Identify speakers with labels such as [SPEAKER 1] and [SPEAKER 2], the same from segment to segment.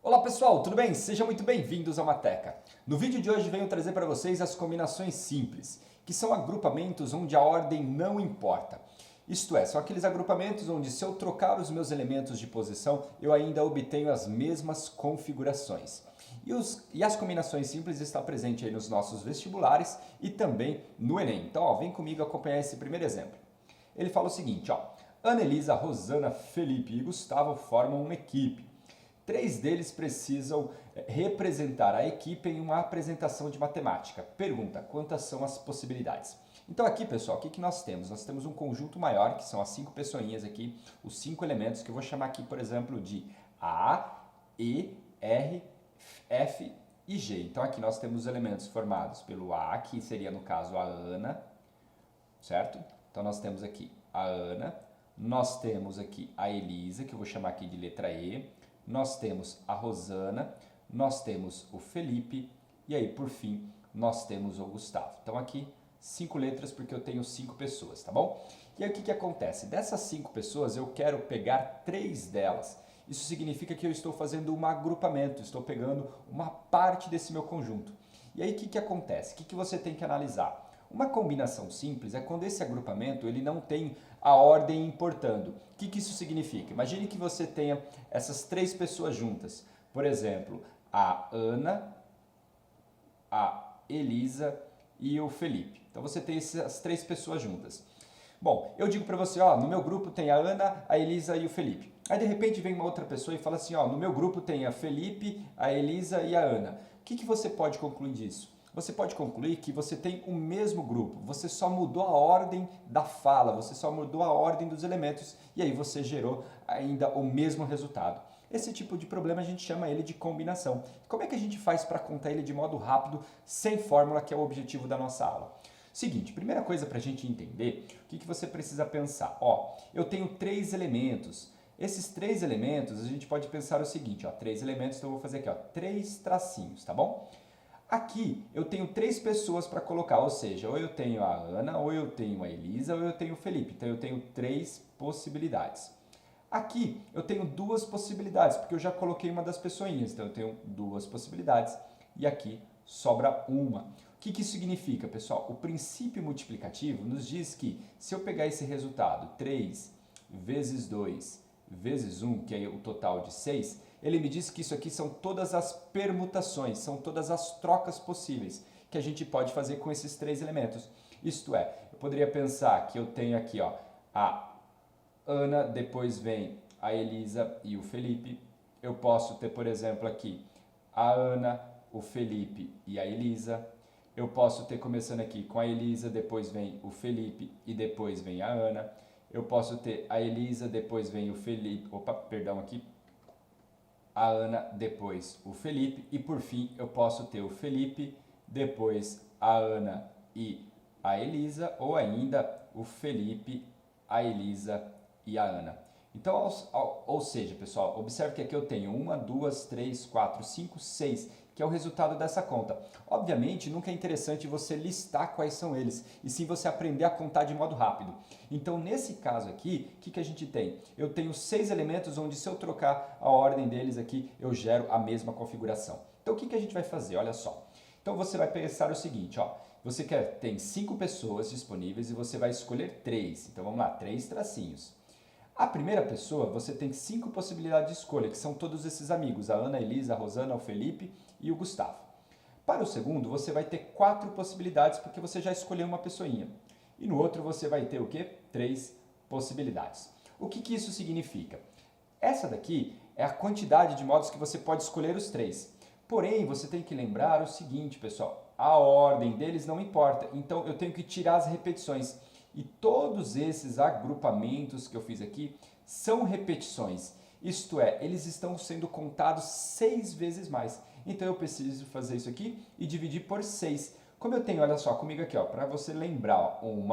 [SPEAKER 1] Olá pessoal, tudo bem? Sejam muito bem-vindos ao Mateca. No vídeo de hoje venho trazer para vocês as combinações simples, que são agrupamentos onde a ordem não importa. Isto é, são aqueles agrupamentos onde se eu trocar os meus elementos de posição, eu ainda obtenho as mesmas configurações. E as combinações simples estão presentes aí nos nossos vestibulares e também no Enem. Então, vem comigo acompanhar esse primeiro exemplo. Ele fala o seguinte, Ana Elisa, Rosana, Felipe e Gustavo formam uma equipe. 3 deles precisam representar a equipe em uma apresentação de matemática. Pergunta, quantas são as possibilidades? Então aqui, pessoal, o que nós temos? Nós temos um conjunto maior, que são as 5 pessoinhas aqui, os 5 elementos, que eu vou chamar aqui, por exemplo, de A, E, R, F e G. Então aqui nós temos os elementos formados pelo A, que seria no caso a Ana, certo? Então nós temos aqui a Ana, nós temos aqui a Elisa, que eu vou chamar aqui de letra E, nós temos a Rosana, nós temos o Felipe e aí, por fim, nós temos o Gustavo. Então aqui, 5 letras porque eu tenho 5 pessoas, tá bom? E aí o que acontece? Dessas 5 pessoas eu quero pegar 3 delas. Isso significa que eu estou fazendo um agrupamento, estou pegando uma parte desse meu conjunto. E aí o que acontece? O que você tem que analisar? Uma combinação simples é quando esse agrupamento ele não tem a ordem importando. O que isso significa? Imagine que você tenha essas 3 pessoas juntas. Por exemplo, a Ana, a Elisa e o Felipe. Então você tem essas 3 pessoas juntas. Bom, eu digo para você, no meu grupo tem a Ana, a Elisa e o Felipe. Aí de repente vem uma outra pessoa e fala assim, no meu grupo tem a Felipe, a Elisa e a Ana. O que você pode concluir disso? Você pode concluir que você tem o mesmo grupo, você só mudou a ordem da fala, você só mudou a ordem dos elementos e aí você gerou ainda o mesmo resultado. Esse tipo de problema a gente chama ele de combinação. Como é que a gente faz para contar ele de modo rápido, sem fórmula, que é o objetivo da nossa aula? Seguinte, primeira coisa para a gente entender, o que você precisa pensar? Eu tenho 3 elementos. Esses 3 elementos, a gente pode pensar o seguinte, 3 elementos, então eu vou fazer aqui, 3 tracinhos, tá bom? Aqui eu tenho 3 pessoas para colocar, ou seja, ou eu tenho a Ana, ou eu tenho a Elisa, ou eu tenho o Felipe. Então eu tenho 3 possibilidades. Aqui eu tenho 2 possibilidades, porque eu já coloquei uma das pessoinhas, então eu tenho 2 possibilidades. E aqui sobra uma. O que isso significa, pessoal? O princípio multiplicativo nos diz que se eu pegar esse resultado, 3 vezes 2 vezes 1, que é o total de 6, ele me diz que isso aqui são todas as permutações, são todas as trocas possíveis que a gente pode fazer com esses 3 elementos. Isto é, eu poderia pensar que eu tenho aqui a Ana, depois vem a Elisa e o Felipe. Eu posso ter, por exemplo, aqui a Ana, o Felipe e a Elisa. Eu posso ter começando aqui com a Elisa, depois vem o Felipe e depois vem a Ana. Eu posso ter a Elisa, depois vem o Felipe, a Ana, depois o Felipe e por fim eu posso ter o Felipe, depois a Ana e a Elisa ou ainda o Felipe, a Elisa e a Ana. Então, ou seja, pessoal, observe que aqui eu tenho 1, 2, 3, 4, 5, 6, que é o resultado dessa conta. Obviamente, nunca é interessante você listar quais são eles, e sim você aprender a contar de modo rápido. Então, nesse caso aqui, o que a gente tem? Eu tenho 6 elementos onde se eu trocar a ordem deles aqui, eu gero a mesma configuração. Então, o que a gente vai fazer? Olha só. Então, você vai pensar o seguinte, você tem 5 pessoas disponíveis e você vai escolher 3. Então, vamos lá, 3 tracinhos. A primeira pessoa, você tem 5 possibilidades de escolha, que são todos esses amigos, a Ana, a Elisa, a Rosana, o Felipe e o Gustavo. Para o segundo, você vai ter 4 possibilidades, porque você já escolheu uma pessoinha. E no outro você vai ter o quê? 3 possibilidades. O que isso significa? Essa daqui é a quantidade de modos que você pode escolher os 3. Porém, você tem que lembrar o seguinte, pessoal, a ordem deles não importa, então eu tenho que tirar as repetições. E todos esses agrupamentos que eu fiz aqui são repetições. Isto é, eles estão sendo contados 6 vezes mais. Então eu preciso fazer isso aqui e dividir por 6. Como eu tenho, olha só, comigo aqui, para você lembrar, 1,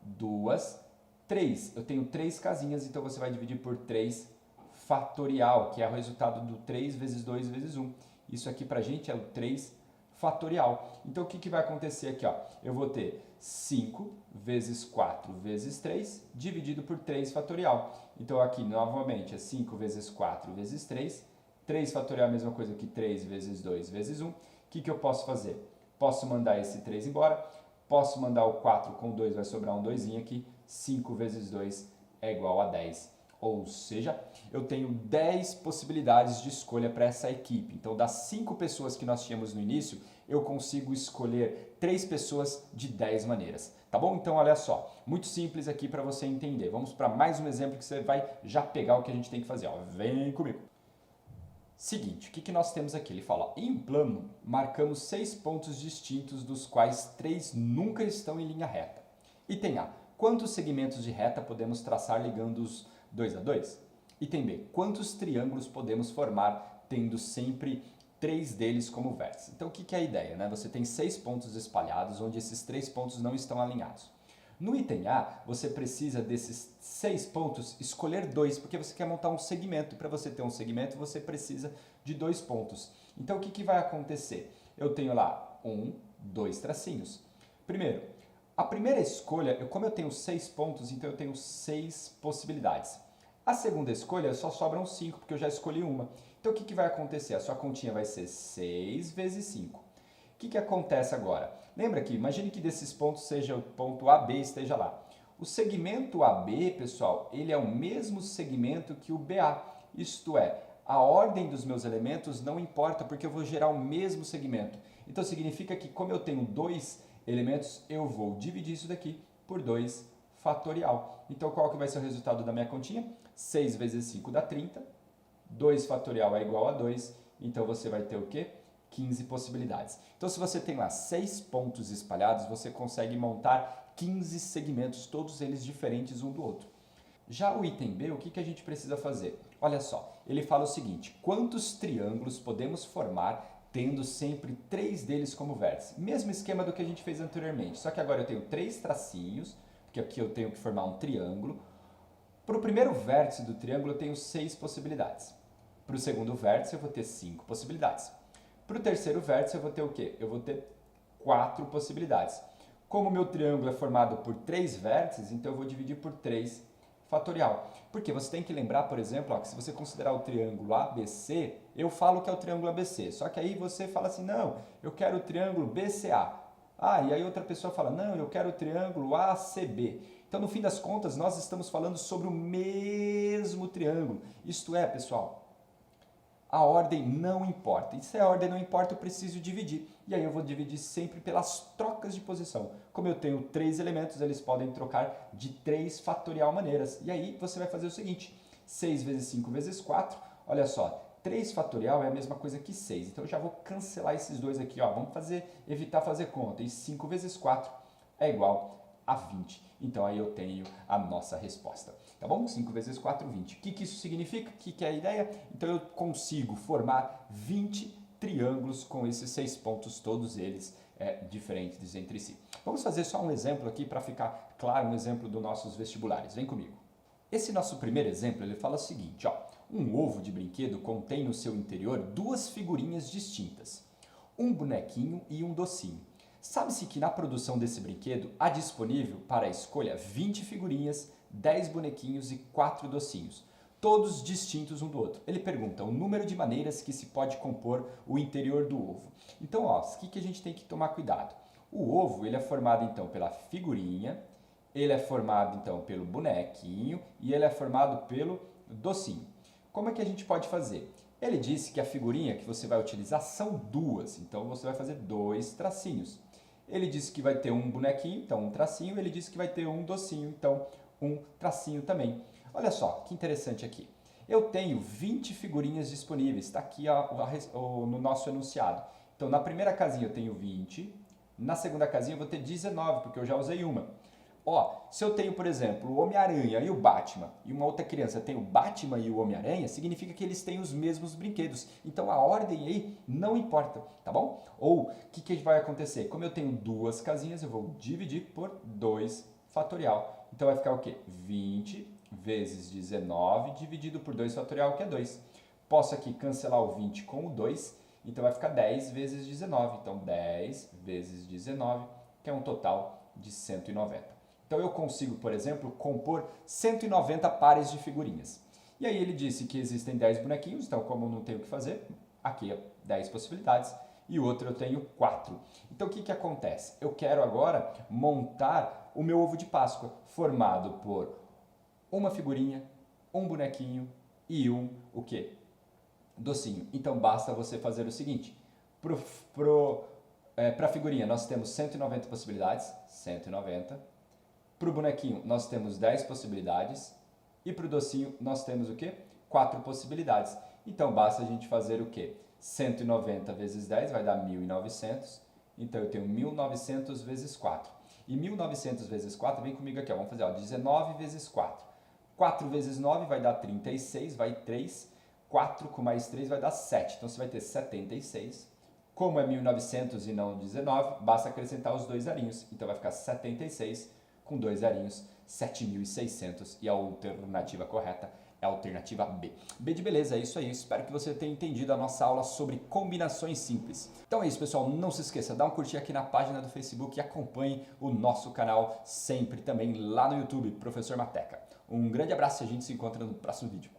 [SPEAKER 1] 2, 3. Eu tenho 3 casinhas, então você vai dividir por 3 fatorial, que é o resultado do 3 vezes 2 vezes 1. Isso aqui pra gente é o 3 fatorial. Então o que vai acontecer aqui? Eu vou ter 5 vezes 4 vezes 3 dividido por 3 fatorial. Então aqui novamente é 5 vezes 4 vezes 3 3 fatorial é a mesma coisa que 3 vezes 2 vezes 1. O que eu posso fazer? Posso mandar esse 3 embora, posso mandar o 4 com 2, vai sobrar um 2 aqui. 5 vezes 2 é igual a 10. Ou seja, eu tenho 10 possibilidades de escolha para essa equipe. Então, das 5 pessoas que nós tínhamos no início, eu consigo escolher 3 pessoas de 10 maneiras. Tá bom? Então, olha só, muito simples aqui para você entender. Vamos para mais um exemplo que você vai já pegar o que a gente tem que fazer. Ó, vem comigo. Seguinte, o que nós temos aqui? Ele fala, ó, em um plano, marcamos 6 pontos distintos, dos quais 3 nunca estão em linha reta. Item A, quantos segmentos de reta podemos traçar ligando os 2 a 2? Item B, quantos triângulos podemos formar tendo sempre 3 deles como vértice? Então, o que é a ideia? Né? Você tem 6 pontos espalhados, onde esses 3 pontos não estão alinhados. No item A, você precisa desses 6 pontos escolher 2, porque você quer montar um segmento. Para você ter um segmento, você precisa de 2 pontos. Então, o que vai acontecer? Eu tenho lá 1, 2 tracinhos. Primeiro, a primeira escolha, como eu tenho 6 pontos, então eu tenho 6 possibilidades. A segunda escolha só sobram 5, porque eu já escolhi uma. Então, o que vai acontecer? A sua continha vai ser 6 vezes 5. O que acontece agora? Lembra que, imagine que desses pontos seja o ponto AB esteja lá. O segmento AB, pessoal, ele é o mesmo segmento que o BA. Isto é, a ordem dos meus elementos não importa, porque eu vou gerar o mesmo segmento. Então, significa que, como eu tenho 2 elementos, eu vou dividir isso daqui por 2 fatorial. Então, qual que vai ser o resultado da minha continha? 6 vezes 5 dá 30. 2 fatorial é igual a 2. Então, você vai ter o quê? 15 possibilidades. Então, se você tem lá 6 pontos espalhados, você consegue montar 15 segmentos, todos eles diferentes um do outro. Já o item B, o que a gente precisa fazer? Olha só, ele fala o seguinte, quantos triângulos podemos formar tendo sempre 3 deles como vértice? Mesmo esquema do que a gente fez anteriormente, só que agora eu tenho 3 tracinhos, porque aqui eu tenho que formar um triângulo. Para o primeiro vértice do triângulo eu tenho 6 possibilidades. Para o segundo vértice eu vou ter 5 possibilidades. Para o terceiro vértice eu vou ter o quê? Eu vou ter 4 possibilidades. Como o meu triângulo é formado por 3 vértices, então eu vou dividir por 3 fatorial. Porque você tem que lembrar, por exemplo, ó, que se você considerar o triângulo ABC, eu falo que é o triângulo ABC. Só que aí você fala assim, não, eu quero o triângulo BCA. Ah, e aí outra pessoa fala, não, eu quero o triângulo ACB. Então, no fim das contas, nós estamos falando sobre o mesmo triângulo. Isto é, pessoal, a ordem não importa. E se a ordem não importa, eu preciso dividir. E aí eu vou dividir sempre pelas trocas de posição. Como eu tenho 3 elementos, eles podem trocar de 3 fatorial maneiras. E aí você vai fazer o seguinte, 6 vezes 5 vezes 4, olha só, 3 fatorial é a mesma coisa que 6. Então eu já vou cancelar esses dois aqui, ó. Vamos evitar fazer conta. E 5 vezes 4 é igual a 20. Então aí eu tenho a nossa resposta. Tá bom? 5 vezes 4, 20. O que isso significa? O que é a ideia? Então eu consigo formar 20 triângulos com esses 6 pontos, todos eles diferentes entre si. Vamos fazer só um exemplo aqui para ficar claro, um exemplo dos nossos vestibulares. Vem comigo. Esse nosso primeiro exemplo, ele fala o seguinte, ó. Um ovo de brinquedo contém no seu interior 2 figurinhas distintas, um bonequinho e um docinho. Sabe-se que na produção desse brinquedo há disponível para a escolha 20 figurinhas, 10 bonequinhos e 4 docinhos, todos distintos um do outro. Ele pergunta o número de maneiras que se pode compor o interior do ovo. Então, ó, o que a gente tem que tomar cuidado? O ovo ele é formado então pela figurinha, ele é formado então pelo bonequinho e ele é formado pelo docinho. Como é que a gente pode fazer? Ele disse que a figurinha que você vai utilizar são 2, então você vai fazer 2 tracinhos. Ele disse que vai ter um bonequinho, então um tracinho, ele disse que vai ter um docinho, então um tracinho também. Olha só, que interessante aqui. Eu tenho 20 figurinhas disponíveis, está aqui no nosso enunciado. Então, na primeira casinha eu tenho 20, na segunda casinha eu vou ter 19, porque eu já usei uma. Ó, se eu tenho, por exemplo, o Homem-Aranha e o Batman, e uma outra criança tem o Batman e o Homem-Aranha, significa que eles têm os mesmos brinquedos. Então, a ordem aí não importa, tá bom? Ou, o que vai acontecer? Como eu tenho 2 casinhas, eu vou dividir por 2 fatorial. Então, vai ficar o quê? 20 vezes 19 dividido por 2 fatorial, que é 2. Posso aqui cancelar o 20 com o 2, então vai ficar 10 vezes 19. Então, 10 vezes 19, que é um total de 190. Então eu consigo, por exemplo, compor 190 pares de figurinhas. E aí ele disse que existem 10 bonequinhos, então como eu não tenho o que fazer, aqui é 10 possibilidades e o outro eu tenho 4. Então o que, que acontece? Eu quero agora montar o meu ovo de Páscoa, formado por uma figurinha, um bonequinho e o quê? Docinho. Então basta você fazer o seguinte, para a figurinha nós temos 190 possibilidades, 190. Para o bonequinho nós temos 10 possibilidades e para o docinho nós temos o quê? 4 possibilidades. Então basta a gente fazer o quê? 190 vezes 10 vai dar 1.900, então eu tenho 1.900 vezes 4. E 1.900 vezes 4, vem comigo aqui, ó, vamos fazer ó, 19 vezes 4. 4 vezes 9 vai dar 36, vai 3. 4 com mais 3 vai dar 7, então você vai ter 76. Como é 1.900 e não 19, basta acrescentar os 2 zerinhos, então vai ficar 76 com 2 zerinhos, 7.600 e a alternativa correta é a alternativa B. B de beleza, é isso aí. Espero que você tenha entendido a nossa aula sobre combinações simples. Então é isso, pessoal. Não se esqueça, dá um curtir aqui na página do Facebook e acompanhe o nosso canal sempre também lá no YouTube, Professor Mateca. Um grande abraço e a gente se encontra no próximo vídeo.